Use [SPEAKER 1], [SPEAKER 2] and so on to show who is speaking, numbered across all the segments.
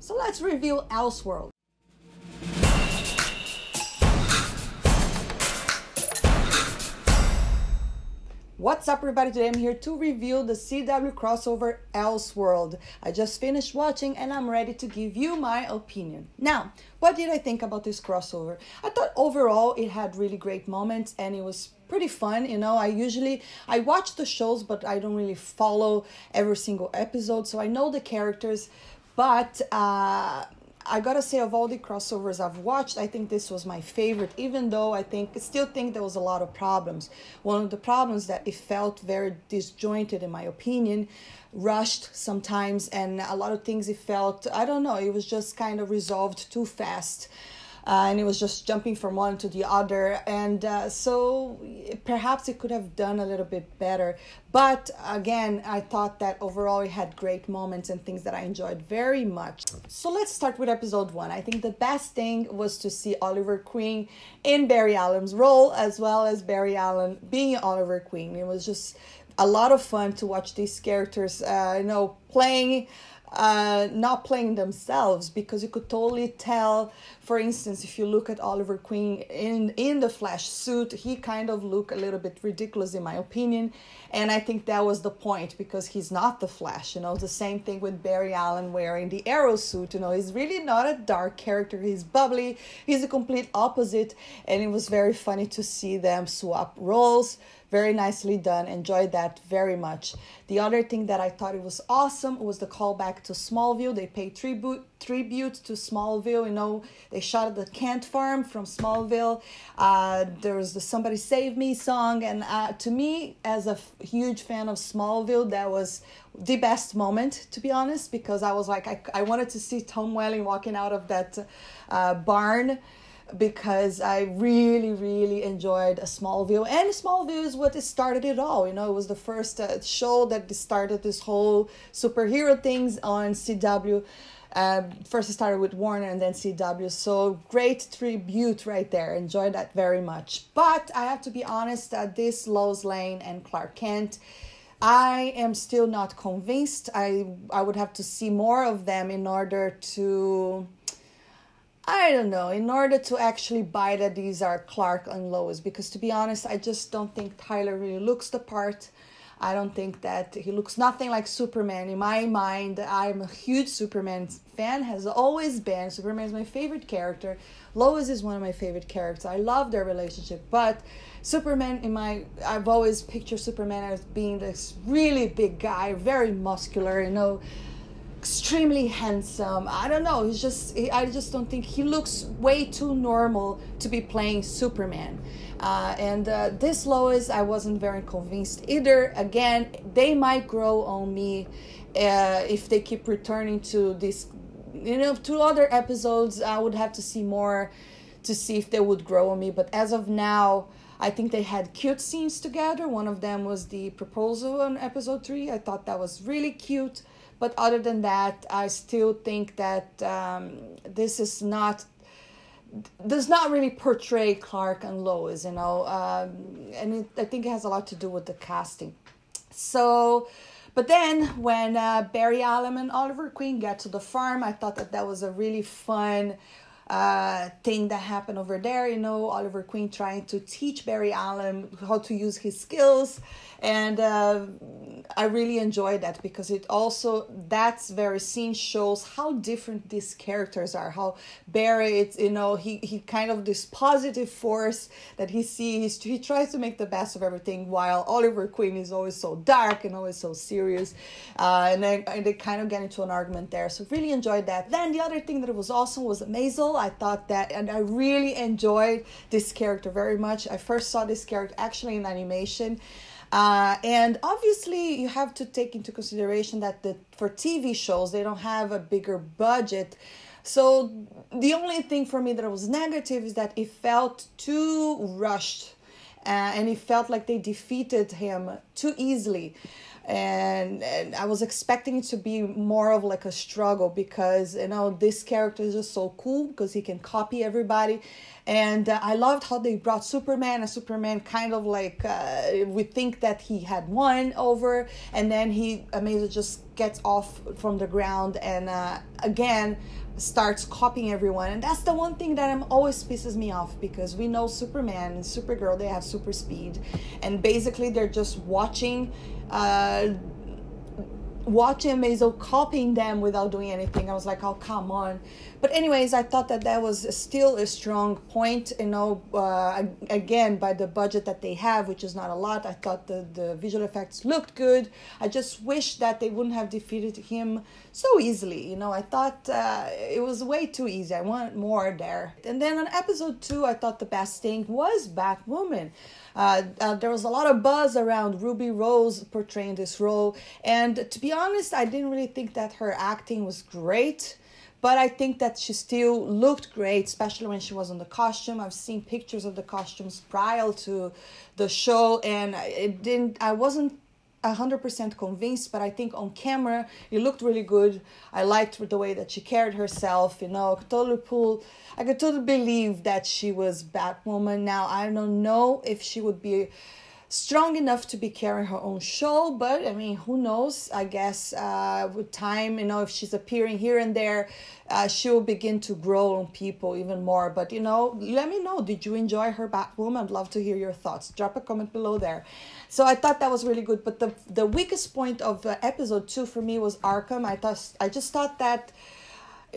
[SPEAKER 1] So let's review Elseworld. What's up, everybody? Today I'm here to review the CW crossover Elseworld. I just finished watching and I'm ready to give you my opinion. Now, what did I think about this crossover? I thought overall it had really great moments and it was pretty fun. You know, I watch the shows, but I don't really follow every single episode, so I know the characters, but I gotta say, of all the crossovers I've watched, I think this was my favorite, even though I still think there was a lot of problems. One of the problems that it felt very disjointed, in my opinion, rushed sometimes, and a lot of things it felt, I don't know, it was just kind of resolved too fast. And it was just jumping from one to the other, and so perhaps it could have done a little bit better. But again, I thought that overall it had great moments and things that I enjoyed very much. So let's start with episode 1. I think the best thing was to see Oliver Queen in Barry Allen's role, as well as Barry Allen being Oliver Queen. It was just a lot of fun to watch these characters, playing. Not playing themselves, because you could totally tell. For instance, if you look at Oliver Queen in the Flash suit, he kind of looked a little bit ridiculous, in my opinion, and I think that was the point, because he's not the Flash. You know, the same thing with Barry Allen wearing the Arrow suit. You know, he's really not a dark character, he's bubbly, he's a complete opposite, and it was very funny to see them swap roles. Very nicely done. Enjoyed that very much. The other thing that I thought it was awesome was the callback to Smallville. They paid tribute to Smallville. You know, they shot at the Kent farm from Smallville. There was the Somebody Save Me song. And to me, as a huge fan of Smallville, that was the best moment, to be honest, because I was like, I wanted to see Tom Welling walking out of that barn, because I really, really enjoyed Smallville. And Smallville is what started it all. You know, it was the first show that started this whole superhero things on CW. First it started with Warner and then CW. So great tribute right there. Enjoyed that very much. But I have to be honest, this Lois Lane and Clark Kent, I am still not convinced. I would have to see more of them in order to... in order to actually buy that these are Clark and Lois, because to be honest, I just don't think Tyler really looks the part. I don't think that he looks nothing like Superman. In my mind, I'm a huge Superman fan, has always been. Superman is my favorite character. Lois is one of my favorite characters. I love their relationship, but Superman, I've always pictured Superman as being this really big guy, very muscular, you know, extremely handsome. I don't know, I just don't think he looks way too normal to be playing Superman. And this Lois, I wasn't very convinced either. Again, they might grow on me if they keep returning to this, to other episodes. I would have to see more to see if they would grow on me, but as of now, I think they had cute scenes together. One of them was the proposal on episode 3. I thought that was really cute. But other than that, I still think that this does not really portray Clark and Lois, you know, and I think it has a lot to do with the casting. So, but then when Barry Allen and Oliver Queen get to the farm, I thought that was a really fun thing that happened over there. You know, Oliver Queen trying to teach Barry Allen how to use his skills, and I really enjoyed that, because that very scene shows how different these characters are. How Barry, it's, you know, he kind of this positive force that he sees. He tries to make the best of everything, while Oliver Queen is always so dark and always so serious. And they kind of get into an argument there. So really enjoyed that. Then the other thing that was awesome was Maisel. I thought that, and I really enjoyed this character very much. I first saw this character actually in animation. And obviously you have to take into consideration that for TV shows, they don't have a bigger budget. So the only thing for me that was negative is that it felt too rushed, and it felt like they defeated him too easily. And I was expecting it to be more of like a struggle, because, you know, this character is just so cool because he can copy everybody. And I loved how they brought Superman, and Superman kind of like, we think that he had won over, and then Amazing just gets off from the ground and again starts copying everyone. And that's the one thing that always pisses me off, because we know Superman and Supergirl, they have super speed, and basically they're just watching Maisel copying them without doing anything. I was like, oh, come on. But anyways, I thought that was still a strong point, again, by the budget that they have, which is not a lot. I thought the visual effects looked good. I just wish that they wouldn't have defeated him so easily. I thought it was way too easy. I wanted more there. And then on episode 2, I thought the best thing was Batwoman. There was a lot of buzz around Ruby Rose portraying this role, and to be honest, I didn't really think that her acting was great, but I think that she still looked great, especially when she was in the costume. I've seen pictures of the costumes prior to the show, and I wasn't 100% convinced, but I think on camera it looked really good. I liked the way that she carried herself. I could totally believe that she was Batwoman. Now, I don't know if she would be strong enough to be carrying her own show, but I mean, who knows? I guess with time, if she's appearing here and there, she will begin to grow on people even more. But let me know, did you enjoy her Batwoman? I'd love to hear your thoughts. Drop a comment below there. So I thought that was really good, but the weakest point of episode 2 for me was Arkham. I just thought that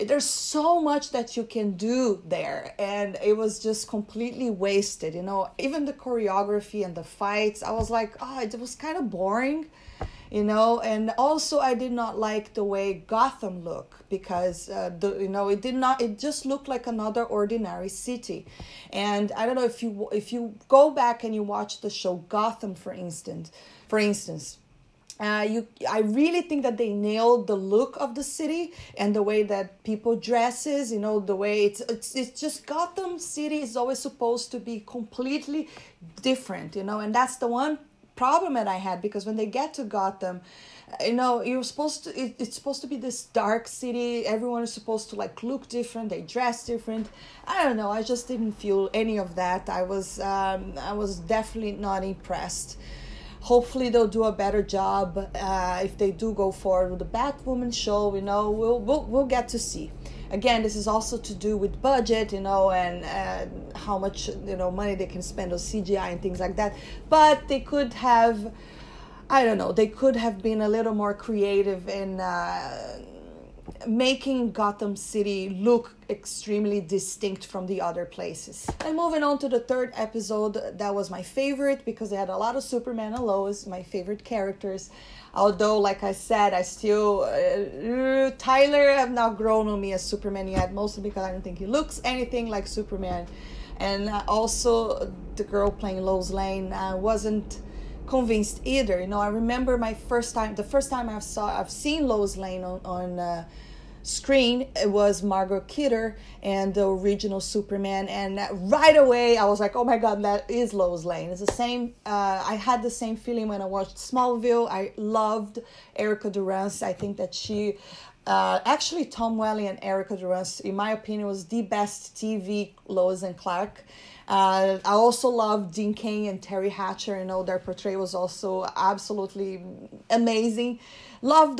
[SPEAKER 1] there's so much that you can do there, and it was just completely wasted. Even the choreography and the fights, I was like, it was kind of boring, and also I did not like the way Gotham looked, because it just looked like another ordinary city. And I don't know if you go back and you watch the show Gotham, for instance, I really think that they nailed the look of the city and the way that people dresses, the way it's just Gotham City is always supposed to be completely different, and that's the one problem that I had, because when they get to Gotham, it's supposed to be this dark city. Everyone is supposed to look different. They dress different. I don't know. I just didn't feel any of that. I was definitely not impressed. Hopefully they'll do a better job if they do go forward with the Batwoman show. We'll get to see. Again, this is also to do with budget, and how much money they can spend on CGI and things like that. But they could have, I don't know, they could have been a little more creative in making Gotham City look extremely distinct from the other places. And moving on to the 3rd episode, that was my favorite, because it had a lot of Superman and Lois, my favorite characters. Although, like I said, I still Tyler have not grown on me as Superman yet, mostly because I don't think he looks anything like Superman. And also the girl playing Lois Lane wasn't convinced either. I remember the first time I've seen Lois Lane on screen, it was Margot Kidder and the original Superman, and right away I was like, oh my god, that is Lois Lane. It's the same. I had the same feeling when I watched Smallville. I loved Erica Durance. I think that she actually, Tom Welling and Erica Durance, in my opinion, was the best TV Lois and Clark. I also love Dean Cain and Terry Hatcher. Their portrayal was also absolutely amazing. Love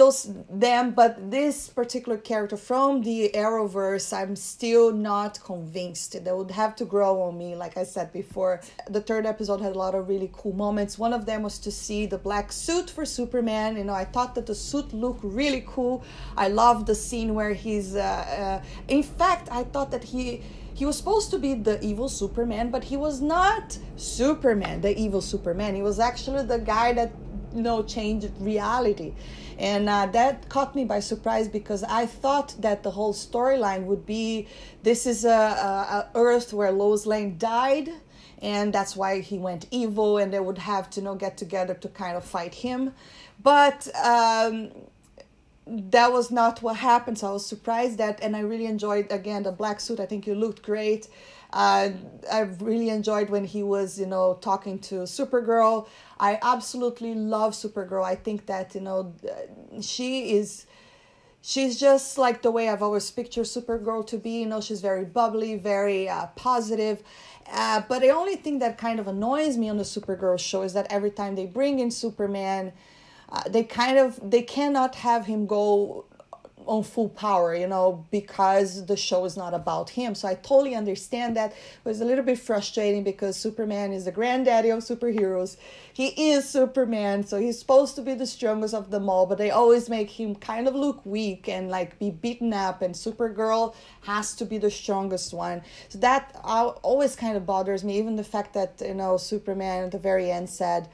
[SPEAKER 1] them, but this particular character from the Arrowverse, I'm still not convinced. They would have to grow on me, like I said before. The 3rd episode had a lot of really cool moments. One of them was to see the black suit for Superman. I thought that the suit looked really cool. I loved the scene where he's... in fact, I thought that he was supposed to be the evil Superman, but he was not Superman, the evil Superman. He was actually the guy that changed reality. And that caught me by surprise, because I thought that the whole storyline would be, this is a Earth where Lois Lane died, and that's why he went evil, and they would have to get together to kind of fight him. But that was not what happened, so I was surprised and I really enjoyed, again, the black suit. I think he looked great. I really enjoyed when he was, talking to Supergirl. I absolutely love Supergirl. I think that, she's just like the way I've always pictured Supergirl to be. She's very bubbly, very positive. But the only thing that kind of annoys me on the Supergirl show is that every time they bring in Superman, they cannot have him go on full power, you know, because the show is not about him. So I totally understand that. It was a little bit frustrating because Superman is the granddaddy of superheroes. He is Superman, so he's supposed to be the strongest of them all, but they always make him kind of look weak and like be beaten up, and Supergirl has to be the strongest one. So that always kind of bothers me. Even the fact that, you know, Superman at the very end said,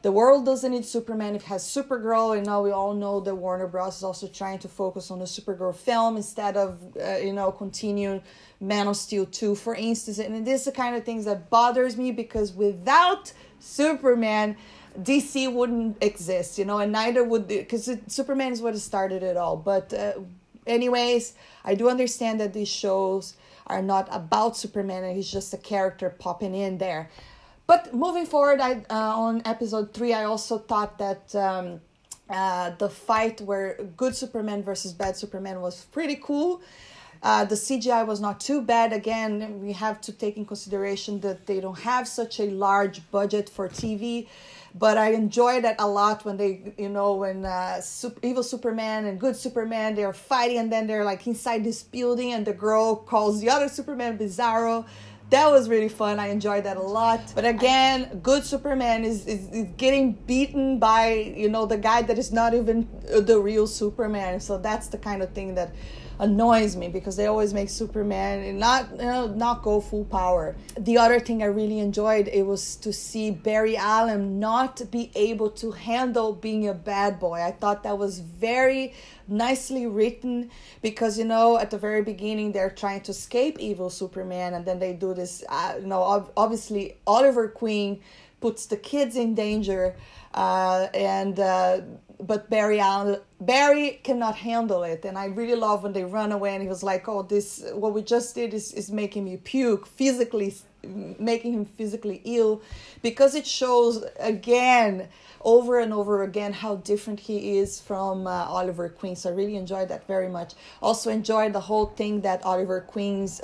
[SPEAKER 1] the world doesn't need Superman, it has Supergirl. And now we all know that Warner Bros. Is also trying to focus on the Supergirl film instead of, you know, continue Man of Steel 2, for instance. And this is the kind of things that bothers me, because without Superman, DC wouldn't exist, you know, and neither would, because Superman is what started it all. But anyways, I do understand that these shows are not about Superman and he's just a character popping in there. But moving forward, on episode 3, I also thought that the fight where good Superman versus bad Superman was pretty cool. The CGI was not too bad. Again, we have to take in consideration that they don't have such a large budget for TV. But I enjoyed that a lot when they, you know, when evil Superman and good Superman, they're fighting, and then they're like inside this building and the girl calls the other Superman Bizarro. That was really fun. I enjoyed that a lot. But again, good Superman is getting beaten by, you know, the guy that is not even the real Superman. So that's the kind of thing that annoys me, because they always make Superman not go full power. The other thing I really enjoyed, it was to see Barry Allen not be able to handle being a bad boy. I thought that was very nicely written, because, you know, at the very beginning they're trying to escape evil Superman, and then they do this, you know, obviously Oliver Queen puts the kids in danger, but Barry cannot handle it. And I really love when they run away and he was like, oh, this, what we just did is making me puke, physically, making him physically ill, because it shows again, over and over again, how different he is from Oliver Queen. So I really enjoyed that very much. Also enjoyed the whole thing that Oliver Queen's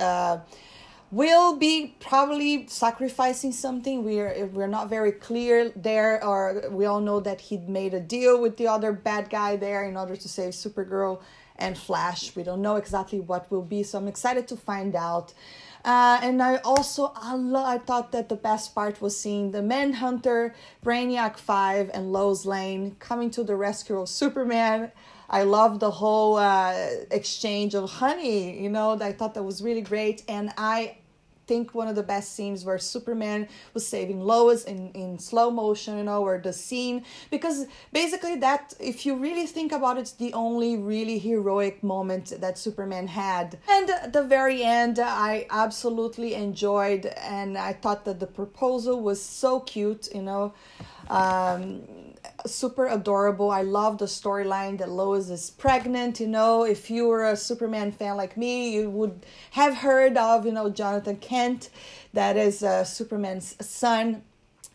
[SPEAKER 1] will be probably sacrificing something. We're not very clear there, or we all know that he made a deal with the other bad guy there in order to save Supergirl and Flash. We don't know exactly what will be, so I'm excited to find out. And I thought that the best part was seeing the Manhunter, Brainiac 5, and Lois Lane coming to the rescue of Superman. I loved the whole exchange of honey, you know, I thought that was really great. And I think one of the best scenes where Superman was saving Lois in slow motion, you know, where the scene, because basically that, if you really think about it, it's the only really heroic moment that Superman had. And at the very end, I absolutely enjoyed, and I thought that the proposal was so cute, you know, super adorable. I love the storyline that Lois is pregnant. You know, if you were a Superman fan like me, you would have heard of, you know, Jonathan Kent, that is Superman's son.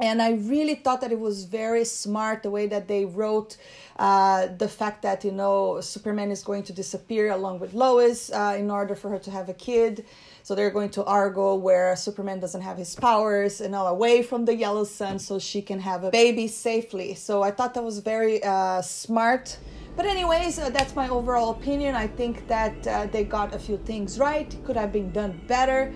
[SPEAKER 1] And I really thought that it was very smart the way that they wrote the fact that, you know, Superman is going to disappear along with Lois in order for her to have a kid. So they're going to Argo, where Superman doesn't have his powers, and all away from the yellow sun, so she can have a baby safely. So I thought that was very smart. But anyways, that's my overall opinion. I think that they got a few things right. It could have been done better.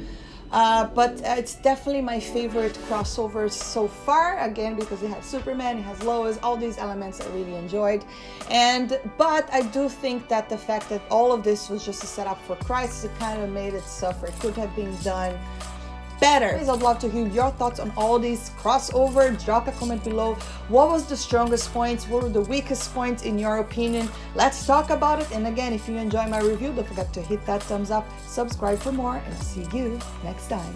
[SPEAKER 1] But it's definitely my favorite crossover so far, again, because it has Superman, it has Lois, all these elements I really enjoyed. But I do think that the fact that all of this was just a setup for Crisis, it kind of made it suffer. It could have been done better. Please, I'd love to hear your thoughts on all these crossover. Drop a comment below. What was the strongest points? What were the weakest points in your opinion? Let's talk about it. And again, if you enjoy my review, don't forget to hit that thumbs up, subscribe for more, and I'll see you next time.